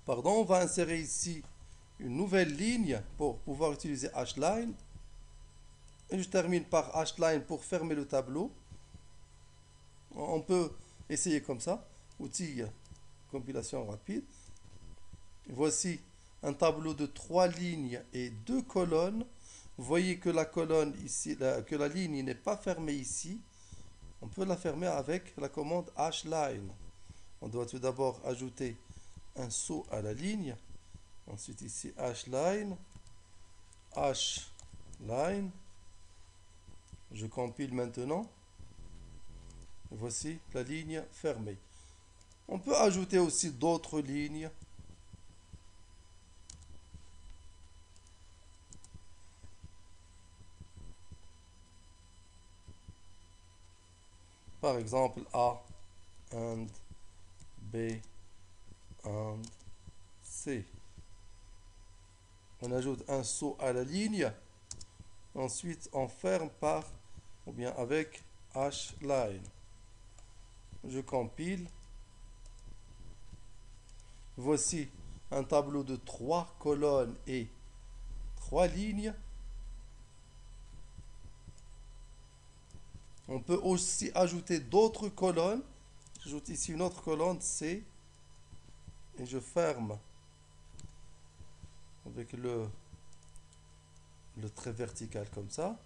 Speaker 1: Pardon, on va insérer ici une nouvelle ligne pour pouvoir utiliser hline. Et je termine par hline pour fermer le tableau. On peut essayer comme ça. Outil compilation rapide. Voici un tableau de 3 lignes et 2 colonnes. Vous voyez que la colonne ici, que la ligne n'est pas fermée ici. On peut la fermer avec la commande hline. On doit tout d'abord ajouter un saut à la ligne. Ensuite ici hline. Hline. Je compile maintenant. Voici la ligne fermée. On peut ajouter aussi d'autres lignes. Par exemple A and B and C. On ajoute un saut à la ligne. Ensuite, on ferme par ou bien avec hline. Je compile. Voici un tableau de 3 colonnes et 3 lignes. On peut aussi ajouter d'autres colonnes. J'ajoute ici une autre colonne C et je ferme avec le trait vertical comme ça.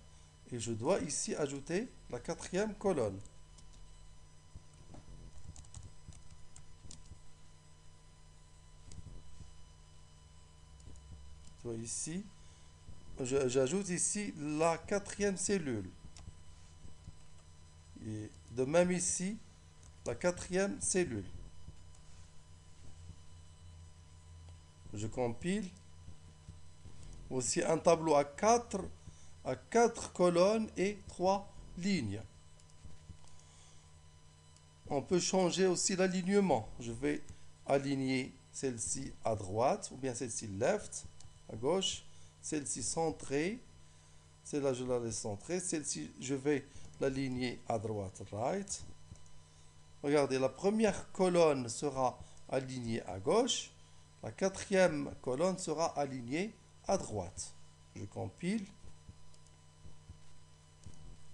Speaker 1: Et je dois ici ajouter la 4e colonne. Ici, j'ajoute ici la 4e cellule. Et de même ici, la 4e cellule. Je compile. Aussi un tableau à 4 colonnes et 3 lignes. On peut changer aussi l'alignement. Je vais aligner celle-ci à droite, ou bien celle-ci left, à gauche, celle-ci centrée, celle-là je la laisse centrée, celle-ci je vais l'aligner à droite, right. Regardez, la première colonne sera alignée à gauche, la 4e colonne sera alignée à droite. Je compile.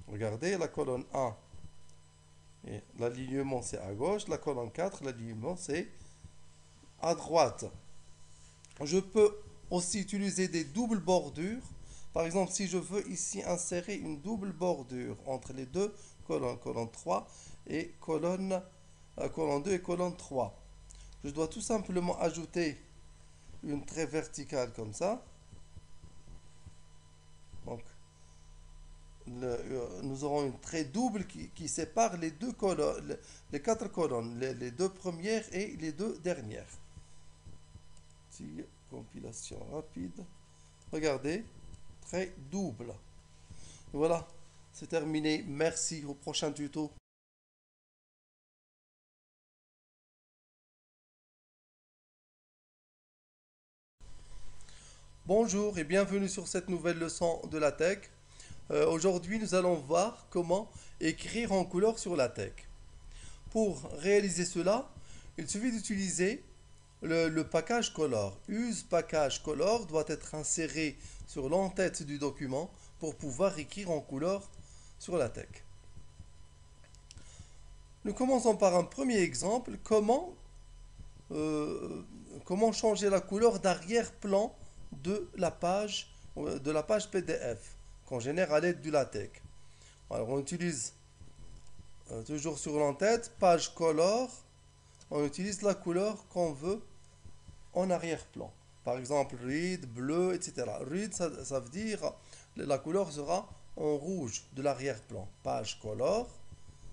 Speaker 1: Regardez, la colonne 1, et l'alignement c'est à gauche, la colonne 4, l'alignement c'est à droite. Je peux aussi utiliser des doubles bordures. Par exemple, si je veux ici insérer une double bordure entre les deux colonnes, colonne 3 et colonne 2 et colonne 3. Je dois tout simplement ajouter une trait verticale comme ça. Donc, nous aurons une trait double qui sépare les deux colonnes, les 4 colonnes, les 2 premières et les 2 dernières. Compilation rapide. Regardez, trait double. Voilà, c'est terminé. Merci, au prochain tuto. Bonjour et bienvenue sur cette nouvelle leçon de LaTeX. Aujourd'hui, nous allons voir comment écrire en couleur sur LaTeX. Pour réaliser cela, il suffit d'utiliser le package color. Use package color doit être inséré sur l'entête du document pour pouvoir écrire en couleur sur LaTeX. Nous commençons par un premier exemple. Comment changer la couleur d'arrière-plan de la page PDF qu'on génère à l'aide du LaTeX. Alors on utilise toujours sur l'entête, page color, on utilise la couleur qu'on veut en arrière-plan. Par exemple, red, bleu, etc. Red, ça veut dire la couleur sera en rouge de l'arrière-plan. Page color,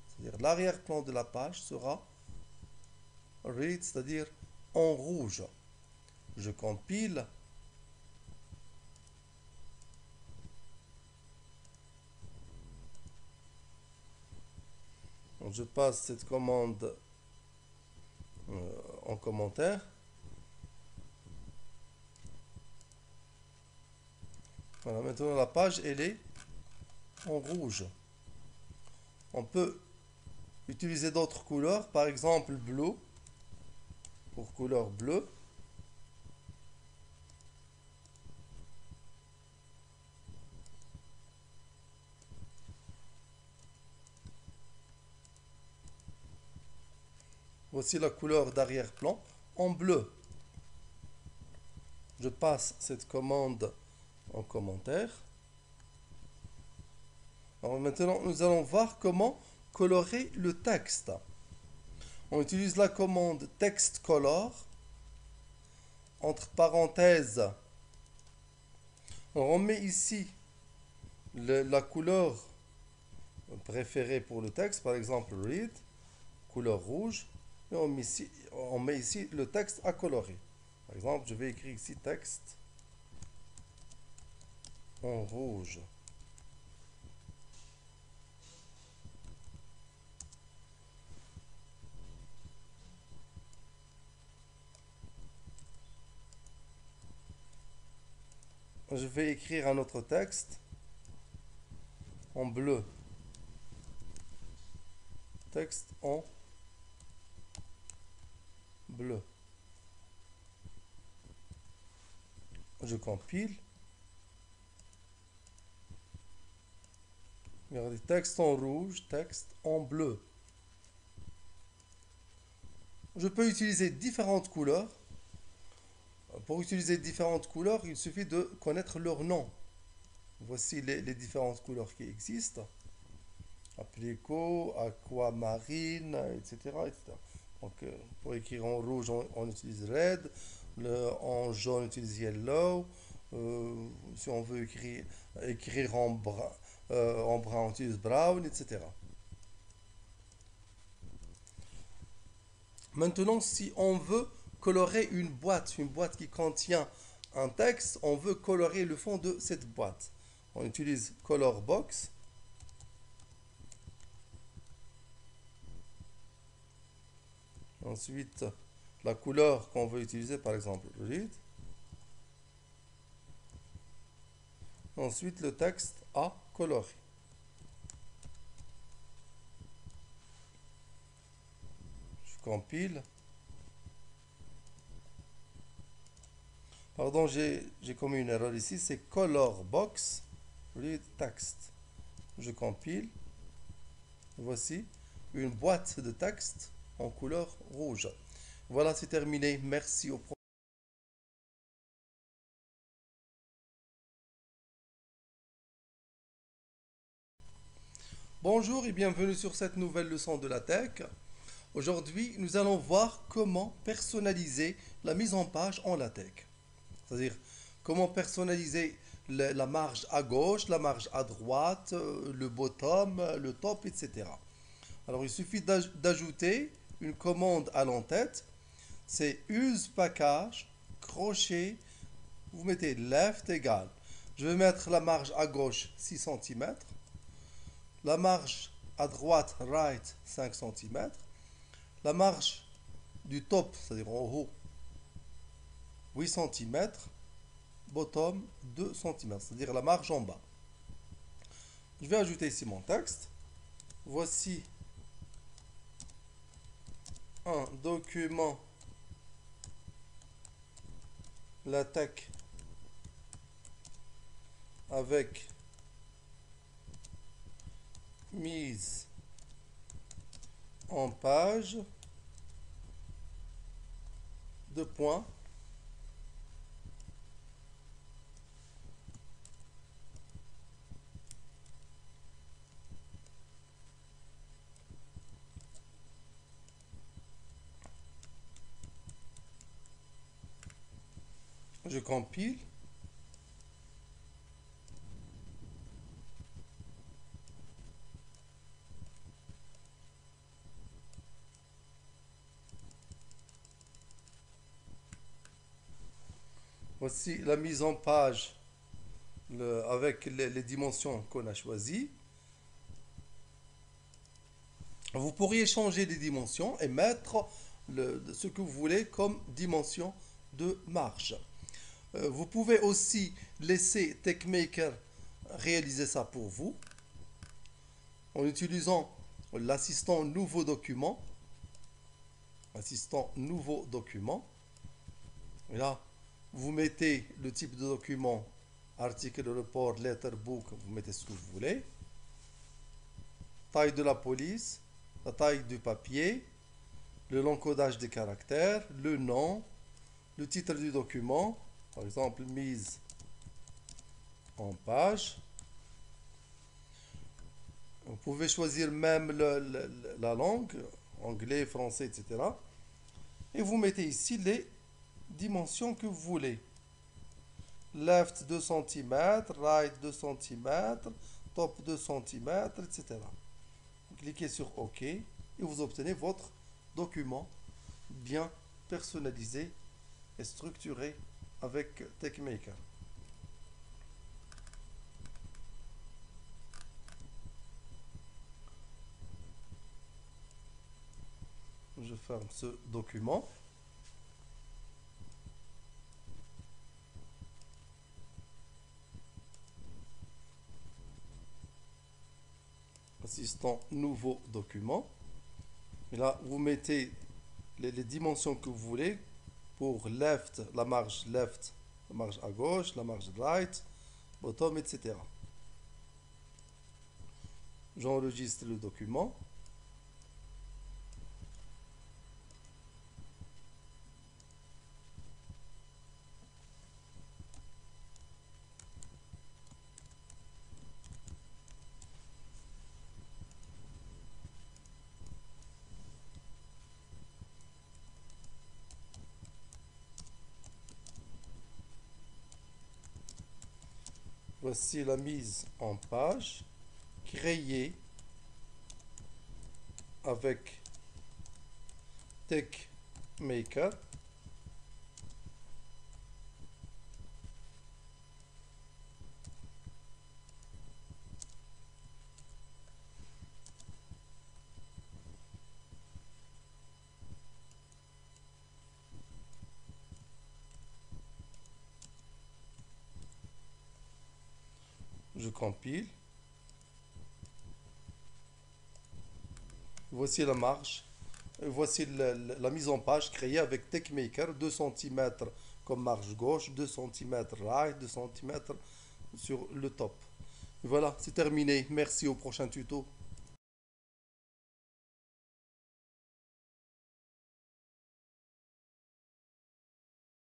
Speaker 1: c'est-à-dire l'arrière-plan de la page sera red, c'est-à-dire en rouge. Je compile. Je passe cette commande en commentaire. Voilà, maintenant la page, elle est en rouge. On peut utiliser d'autres couleurs, par exemple bleu, pour couleur bleue. Voici la couleur d'arrière-plan en bleu. Je passe cette commande en commentaire. Alors maintenant, nous allons voir comment colorer le texte. On utilise la commande text color. Entre parenthèses, on remet ici la couleur préférée pour le texte, par exemple read, couleur rouge, et on met ici le texte à colorer. Par exemple, je vais écrire ici texte en rouge. Je vais écrire un autre texte en bleu. Texte en bleu. Je compile. Regardez, texte en rouge, texte en bleu. Je peux utiliser différentes couleurs. Pour utiliser différentes couleurs, il suffit de connaître leur nom. Voici les différentes couleurs qui existent. Aplico, aquamarine, etc., etc. Donc, pour écrire en rouge, on utilise red. En jaune, on utilise yellow. Si on veut écrire en brun, on utilise brown, etc. Maintenant, si on veut colorer une boîte qui contient un texte, on veut colorer le fond de cette boîte. On utilise Color Box. Ensuite, la couleur qu'on veut utiliser, par exemple, read. Ensuite, le texte à colorer. Je compile. Pardon, j'ai commis une erreur ici. C'est Color Box, read text. Je compile. Voici une boîte de texte en couleur rouge. Voilà, c'est terminé. Merci au prof. Bonjour et bienvenue sur cette nouvelle leçon de la tech. Aujourd'hui, nous allons voir comment personnaliser la mise en page en LaTeX. C'est-à-dire comment personnaliser la marge à gauche, la marge à droite, le bottom, le top, etc. Alors, il suffit d'ajouter une commande à l'entête. C'est use package, crochet, vous mettez left égal. Je vais mettre la marge à gauche 6 cm, la marge à droite right 5 cm, la marge du top, c'est-à-dire en haut, 8 cm, bottom 2 cm, c'est-à-dire la marge en bas. Je vais ajouter ici mon texte. Voici un document LaTeX avec mise en page, deux points. Je compile. Voici la mise en page avec les dimensions qu'on a choisies. Vous pourriez changer les dimensions et mettre ce que vous voulez comme dimension de marge. Vous pouvez aussi laisser TechMaker réaliser ça pour vous en utilisant l'assistant nouveau document. Assistant nouveau document. Et là, vous mettez le type de document, article, report, letter, book, vous mettez ce que vous voulez. Taille de la police, la taille du papier, le l'encodage des caractères, le nom, le titre du document, par exemple mise en page. Vous pouvez choisir même la langue, anglais, français, etc. Et vous mettez ici les dimensions que vous voulez. Left 2 cm, right 2 cm, top 2 cm, etc. Vous cliquez sur OK et vous obtenez votre document bien personnalisé et structuré avec TechMaker. Je ferme ce document. Assistant nouveau document. Et là, vous mettez les dimensions que vous voulez pour left, la marge à gauche, la marge right, bottom, etc. J'enregistre le document. Voici la mise en page créée avec TechMaker. Je compile. Voici la marge. Voici la mise en page créée avec TechMaker. 2 cm comme marge gauche, 2 cm right, 2 cm sur le top. Voilà, c'est terminé. Merci, au prochain tuto.